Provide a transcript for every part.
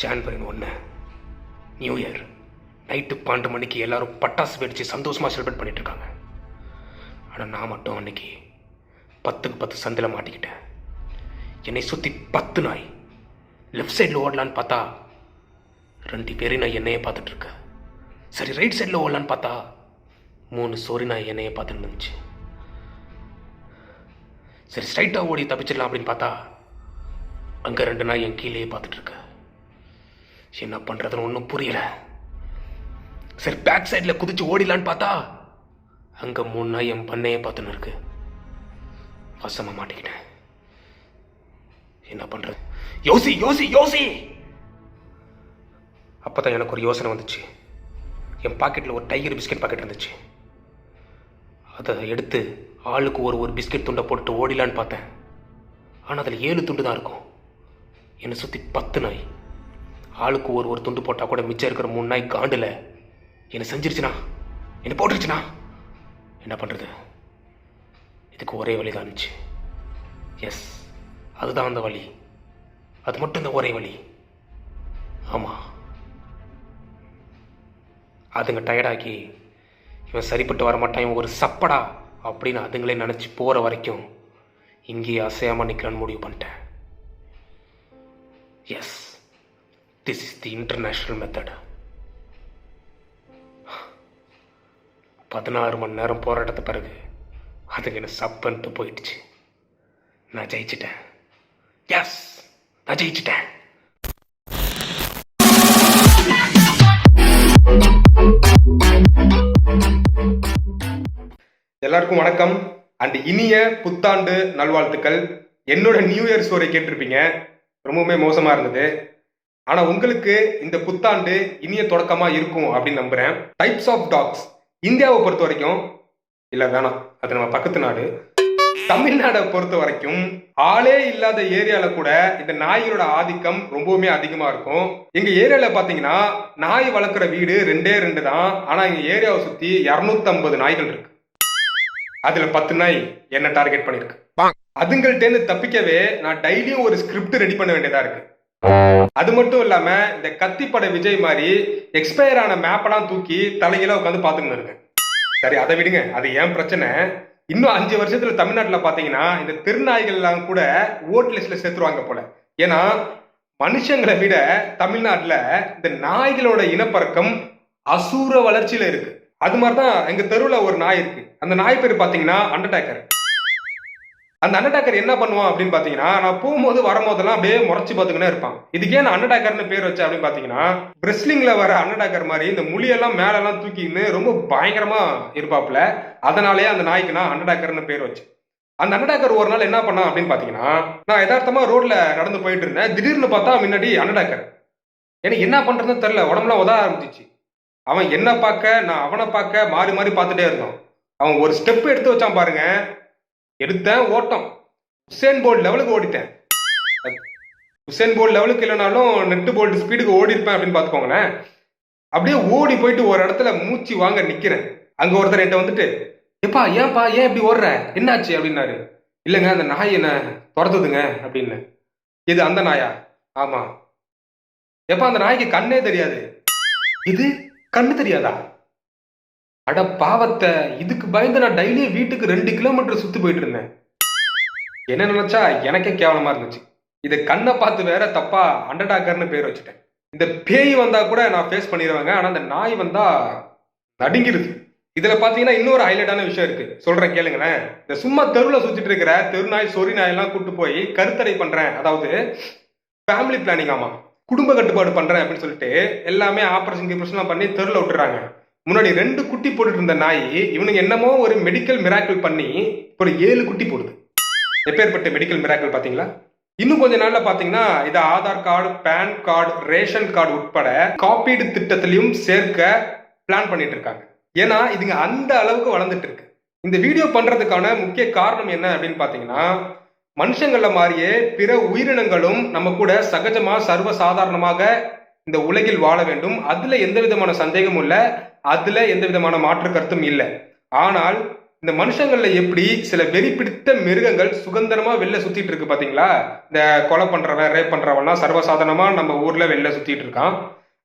January 1 new year night 12 மணிக்கு எல்லாரும் பட்டாசு வெடித்து சந்தோஷமாக செலிப்ரேட் பண்ணிட்டு இருக்காங்க. ஆனால் நான் மட்டும் அன்னைக்கு 10க்கு 10 சந்தில் மாட்டிக்கிட்டேன். என்னை சுற்றி 10 நாய். லெஃப்ட் சைடில் ஓடலான்னு பார்த்தா 2 பேரையும் நான் என்னையே பார்த்துட்டு இருக்கேன். சரி, ரைட் சைடில் ஓடலான்னு பார்த்தா 3 சோரி நாய் என்னையே பார்த்துட்டு இருந்துச்சு. சரி, ஸ்ட்ரைட்டாக ஓடி தப்பிச்சிடலாம் அப்படின்னு பார்த்தா அங்கே 2 நாய் என் கீழேயே பார்த்துட்டு இருக்கு. என்ன பண்ணுறதுன்னு ஒன்றும் புரியல. சரி, பேக் சைடில் குதிச்சு ஓடிலான்னு பார்த்தா அங்கே 3 நாய் என் பண்ணையே பார்த்துன்னு இருக்கு. வசமாக மாட்டிக்கிட்டேன். என்ன பண்ணுறது? யோசி யோசி யோசி. அப்போ தான் எனக்கு ஒரு யோசனை வந்துச்சு. என் பாக்கெட்டில் ஒரு டைகர் பிஸ்கெட் பாக்கெட் இருந்துச்சு. அதை எடுத்து ஆளுக்கு ஒரு பிஸ்கெட் துண்டை போட்டு ஓடிலான்னு பார்த்தேன். ஆனால் அதில் 7 துண்டு தான் இருக்கும். என்னை சுற்றி 10 நாய். ஆளுக்கு ஒரு துண்டு போட்டால் கூட மிச்சம் இருக்கிற 3 நாய் காண்டில் என்னை செஞ்சிருச்சுனா, என்னை போட்டுருச்சுனா என்ன பண்ணுறது? இதுக்கு ஒரே வழி தான் இருந்துச்சு. எஸ், அதுதான் அந்த வழி. அது மட்டும் இந்த ஒரே வழி. ஆமாம், அதுங்க டயர்டாக்கி இவன் சரிப்பட்டு வரமாட்டான், இவன் ஒரு சப்படா அப்படின்னு அதுங்களே நினச்சி போகிற வரைக்கும் இங்கேயே அசையாமல் நிற்கலான்னு முடிவு பண்ணிட்டேன். Yes, this is the international method. 16 மணி நேரம் போராட்டத்தை பிறகு அதுங்க என்ன சப்பன்ட்டு போயிடுச்சு. நான் ஜெயிச்சிட்டேன். எஸ், நான் ஜெயிச்சிட்டேன். எல்லாருக்கும் வணக்கம் அண்ட் இனிய புத்தாண்டு நல்வாழ்த்துக்கள். என்னோட நியூ இயர் ஸ்டோரி கேட்டிருப்பீங்க. ரொம்பவுமே மோசமா இருந்தது. ஆனா உங்களுக்கு இந்த புத்தாண்டு இனிய தொடக்கமா இருக்கும் அப்படின்னு நம்புறேன். டைப்ஸ் ஆஃப் டாக்ஸ் இந்தியாவை பொறுத்த வரைக்கும், இல்ல வேணாம், அது நம்ம பக்கத்து நாடு தமிழ்நாடை பொறுத்த வரைக்கும் ஆளே இல்லாத ஏரியால கூட இந்த நாய்களோட ஆதிக்கம் ரொம்பவுமே அதிகமா இருக்கும். எங்க ஏரியால பாத்தீங்கன்னா நாய் வளர்க்குற வீடு 2 தான். ஆனா எங்க ஏரியாவை சுத்தி 250 நாய்கள் இருக்கு. அதுல 10 நாய் என்ன டார்கெட் பண்ணிருக்கு. அதுங்கள்ட்ட தப்பிக்கவே நான் டெய்லியும் ஒரு ஸ்கிரிப்ட் ரெடி பண்ண வேண்டியதா இருக்கு. அது மட்டும் இல்லாம இந்த கத்திப்பட விஜய் மாதிரி எக்ஸ்பயர் ஆன மேப்பெல்லாம் தூக்கி தலையில உட்காந்து பாத்துன்னு இருக்கேன். சரி, அதை விடுங்க, அது ஏன் பிரச்சனை. இன்னும் 5 வருஷத்துல தமிழ்நாட்டுல பாத்தீங்கன்னா இந்த திருநாய்கள் எல்லாம் கூட ஓட் லிஸ்ட்ல சேர்த்துருவாங்க போல. ஏன்னா மனுஷங்களை விட தமிழ்நாட்டுல இந்த நாய்களோட இனப்பெருக்கம் அசூர வளர்ச்சியில இருக்கு. அது மாதிரிதான் எங்க தெருவுல ஒரு நாய் இருக்கு. அந்த நாய் பேர் பாத்தீங்கன்னா அண்டர்டேக்கர். அந்த அண்டர்டேக்கர் என்ன பண்ணுவான் அப்படின்னு பாத்தீங்கன்னா, நான் போகும்போது வரும்போதெல்லாம் அப்படியே முறைச்சு பாத்துக்கினே இருப்பான். இதுக்கே நான் அண்டர்டேக்கர்னு பேர் வச்சேன் அப்படின்னு பாத்தீங்கன்னா, பிரெஸ்லிங்ல வர அண்டர்டேக்கர் மாதிரி இந்த முடியெல்லாம் மேலெல்லாம் தூக்கின்னு ரொம்ப பயங்கரமா இருப்பாப்புல. அதனாலேயே அந்த நாய்க்கு நான் அண்டர்டேக்கர்னு பேர் வச்சேன். அந்த அண்டர்டேக்கர் ஒரு நாள் என்ன பண்ணான் அப்படின்னு பாத்தீங்கன்னா, நான் யதார்த்தமா ரோட்ல நடந்து போயிட்டு இருந்தேன். திடீர்னு பார்த்தா முன்னாடி அண்டர்டேக்கர். எனக்கு என்ன பண்றதுன்னு தெரியல, உடம்புலாம் உதா ஆரம்பிச்சிச்சு. அவன் என்ன பார்க்க, நான் அவனை பார்க்க மாறி மாறி பார்த்துட்டே இருந்தோம். அவன் ஒரு ஸ்டெப் எடுத்து வச்சான் பாருங்க. எடுத்தேன், ஓட்டம் உசேன் போல்ட் லெவலுக்கு ஓடிட்டேன். உசேன் போல்ட் லெவலுக்கு இல்லைனாலும் நெட்டு போல்ட் ஸ்பீடுக்கு ஓடி இருப்பேன் அப்படின்னு பாத்துக்கோங்களேன். அப்படியே ஓடி போயிட்டு ஒரு இடத்துல மூச்சு வாங்க நிக்கிறேன். அங்க ஒருத்தர் என்கிட்ட வந்துட்டு, ஏப்பா ஏன் இப்படி ஓடுற, என்னாச்சு அப்படின்னாரு. இல்லைங்க, அந்த நாய் என்ன துரத்துதுங்க அப்படின்னு. இது அந்த நாயா? ஆமா. எப்பா, அந்த நாய்க்கு கண்ணே தெரியாது. இது கண்ணு தெரியாதா? அட பாவத்தை, இதுக்கு பயந்து நான் டெய்லியும் வீட்டுக்கு 2 கிலோமீட்டர் சுத்தி போயிட்டு இருந்தேன். என்ன நினைச்சா எனக்கே கேவலமா இருந்துச்சு. இதை கண்ணை பார்த்து வேற தப்பா அண்டர்டாக்கர்னு பேர் வச்சுட்டேன். இந்த பேய் வந்தா கூட நான் ஃபேஸ் பண்ணிடுவாங்க. ஆனா இந்த நாய் வந்தா நடுங்கிருது. இதுல பாத்தீங்கன்னா இன்னொரு ஹைலைட்டான விஷயம் இருக்கு, சொல்றேன் கேளுங்களேன். இந்த சும்மா தெருவுல சுத்திட்டு இருக்கிற தெருநாய் சொறி நாய் எல்லாம் கூட்டு போய் கருத்தடை பண்றேன், அதாவது ஃபேமிலி பிளானிங், ஆமா குடும்ப கட்டுப்பாடு பண்றேன் அப்படின்னு சொல்லிட்டு எல்லாமே ஆபரேஷன் பண்ணி தெருல விட்டுறாங்க. முன்னாடி 2 குட்டி போட்டுட்டு இருந்த நாய் இவனுக்கு என்னமோ ஒரு மெடிக்கல் மிராக்கிள் பண்ணி ஒரு 7 குட்டி போடுது. எப்பேற்பட்ட மெடிக்கல் மிராக்கிள் பாத்தீங்களா? இன்னும் கொஞ்ச நாள்ல பாத்தீங்கன்னா இதை Aadhaar card, PAN card, ration card உட்பட காப்பீடு திட்டத்திலையும் சேர்க்க பிளான் பண்ணிட்டு இருக்காங்க. ஏன்னா இதுங்க அந்த அளவுக்கு வளர்ந்துட்டு இருக்கு. இந்த வீடியோ பண்றதுக்கான முக்கிய காரணம் என்ன அப்படின்னு பாத்தீங்கன்னா, மனுஷங்கள மாதிரியே பிற உயிரினங்களும் நம்ம கூட சகஜமா சர்வ சாதாரணமாக இந்த உலகில் வாழ வேண்டும். அதுல எந்த விதமான சந்தேகமும் இல்லை, அதுல எந்த விதமான மாற்று கருத்தும் இல்லை. ஆனால் இந்த மனுஷங்கள்ல எப்படி சில வெறி பிடித்த மிருகங்கள் சுதந்திரமா வெளில சுத்திட்டு இருக்கு பாத்தீங்களா? இந்த கொலை பண்றவன், ரேப் பண்றவன்லாம் சர்வசாதாரணமா நம்ம ஊர்ல வெளில சுத்திட்டு இருக்கான்.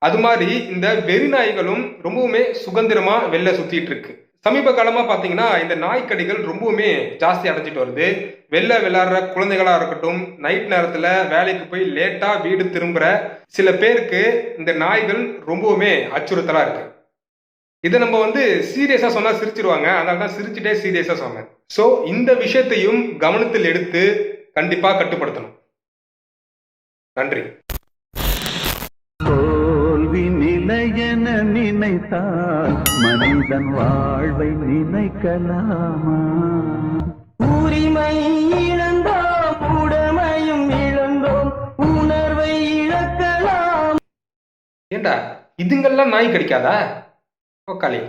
அது மாதிரி இந்த வெறி நாய்களும் ரொம்பவுமே சுதந்திரமா வெளில சுத்திட்டு இருக்கு. சமீப காலமா பாத்தீங்கன்னா இந்த நாய்க்கடிகள் ரொம்பவுமே ஜாஸ்தி அடைஞ்சிட்டு வருது. வெளில விளையாடுற குழந்தைகளா இருக்கட்டும், நைட் நேரத்துல வேலைக்கு போய் லேட்டா வீடு திரும்புற சில பேருக்கு இந்த நாய்கள் ரொம்பவுமே அச்சுறுத்தலா இருக்கு. இதை நம்ம சீரியஸா சொன்னா சிரிச்சிருவாங்க. அதனால தான் சிரிச்சுட்டே சீரியஸா சொன்னேன். சோ இந்த விஷயத்தையும் கவனத்தில் எடுத்து கண்டிப்பா கட்டுப்படுத்தணும். நன்றி. தோல்வி நிலையென நினைத்தால் மனிதன் வாழ்வை நினைக்கலாமா? உரிமை இழந்தோம், உடமையும் இழந்தோம், உணர்வை இழக்கலாம். ஏண்டா இதுங்கெல்லாம் நாய் கடிக்காதா? உக்காளி.